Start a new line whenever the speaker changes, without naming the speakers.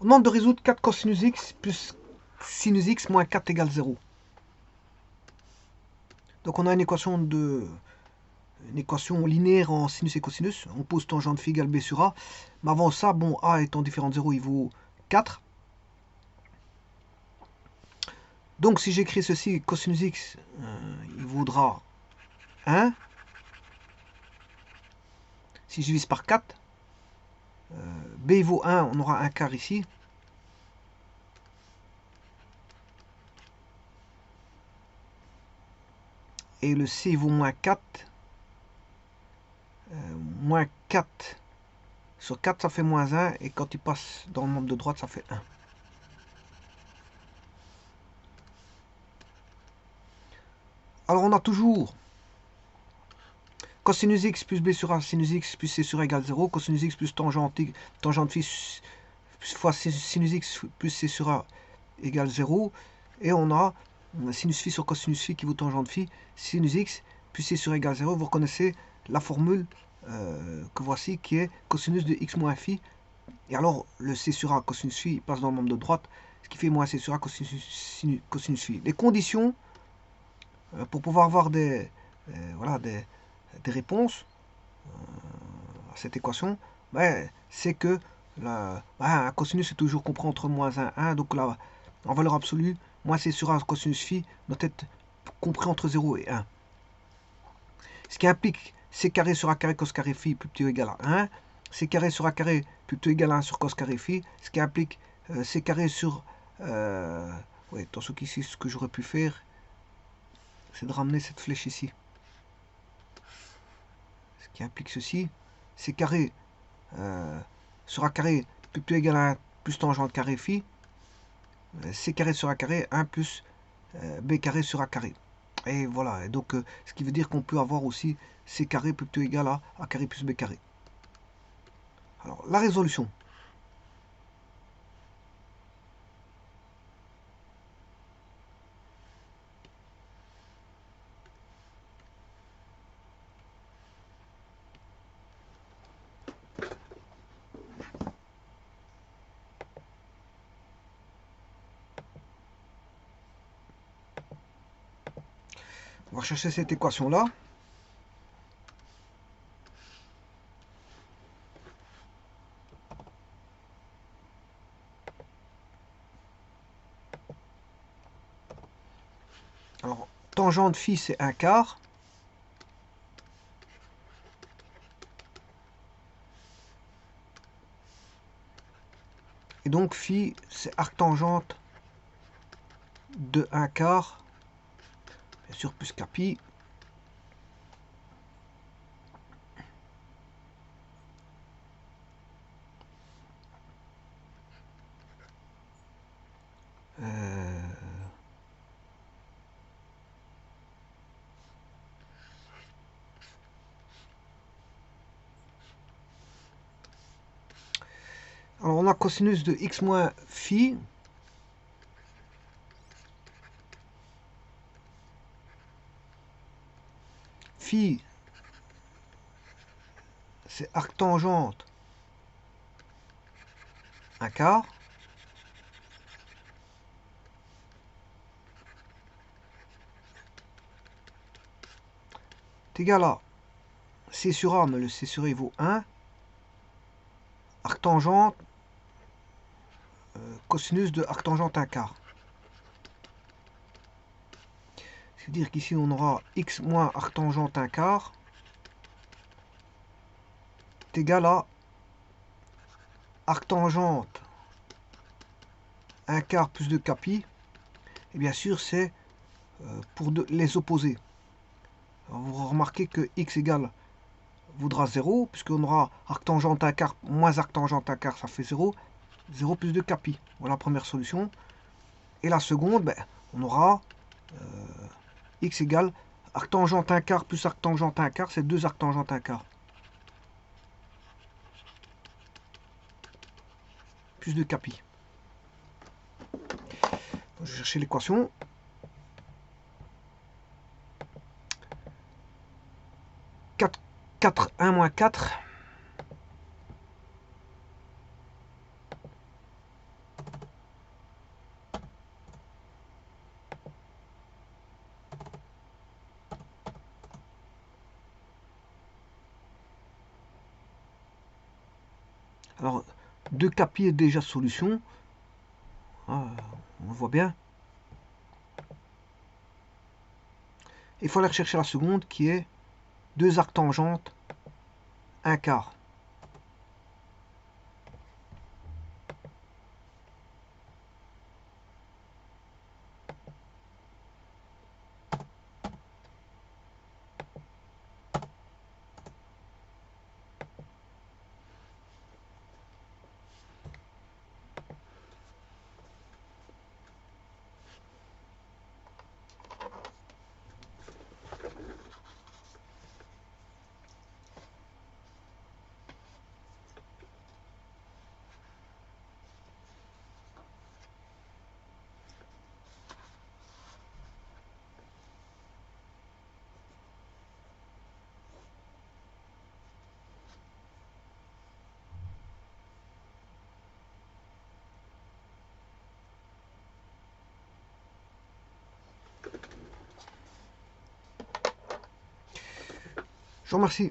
On demande de résoudre 4 cosinus x plus sinus x moins 4 égale 0. Donc on a une équation linéaire en sinus et cosinus. On pose tangente phi égale b sur a. Mais avant ça, bon, a étant différent de 0, il vaut 4. Donc si j'écris ceci, cosinus x, il vaudra 1. Si je divise par 4, b vaut 1, on aura un quart ici. Et le c vaut moins 4. Moins 4 sur 4, ça fait moins 1. Et quand il passe dans le membre de droite, ça fait 1. Alors on a toujours cosinus x plus b sur a sinus x plus c sur a égale 0. Cosinus x plus tangente phi fois sinus x plus c sur a égale 0. Et on a sinus phi sur cosinus phi qui vaut tangente phi. Sinus x plus c sur a égale 0. Vous reconnaissez la formule que voici qui est cosinus de x moins phi. Et alors le c sur a cosinus phi passe dans le membre de droite. Ce qui fait moins c sur a cosinus phi. Les conditions pour pouvoir avoir des réponses à cette équation, c'est que un cosinus est toujours compris entre moins 1 et 1, donc là, en valeur absolue, moins c sur a cosinus phi doit être compris entre 0 et 1. Ce qui implique c carré sur a carré cos carré phi plus petit ou égal à 1, c carré sur a carré plus petit ou égal à 1 sur cos carré phi, ce qui implique c carré sur... attention qu'ici, ce que j'aurais pu faire, c'est de ramener cette flèche ici. Ce qui implique ceci, c carré sur a carré plus petit ou égal à 1 plus tangente carré phi, c carré sur a carré 1 plus b carré sur a carré. Et voilà, et donc ce qui veut dire qu'on peut avoir aussi c carré plus petit ou égal à a carré plus b carré. Alors la résolution. On va chercher cette équation-là. Alors, tangente phi, c'est 1 quart. Et donc, phi, c'est arctangente de 1 quart. Bien sûr, plus capi. Alors, on a cosinus de x moins phi. Phi, c'est arctangente 1 quart. C'est égal à c sur a, mais le c sur a vaut 1. Arctangente, cosinus de arctangente 1 quart. C'est-à-dire qu'ici, on aura x moins arctangente 1 quart est égal à arctangente 1 quart plus 2 capi. Et bien sûr, c'est pour les opposer. Alors, vous remarquez que x égale vaudra 0, puisqu'on aura arctangente 1 quart moins arctangente 1 quart, ça fait 0. 0 plus 2 capi. Voilà la première solution. Et la seconde, on aura x égale arctangente 1 quart plus arctangente 1 quart, c'est 2 arctangente 1 quart. Plus de capi. Je vais chercher l'équation. 4, 1 moins 4. Alors, 2 capis est déjà solution. Ah, on voit bien. Il faut aller rechercher la seconde qui est 2 arcs tangentes, 1 quart. Je vous remercie.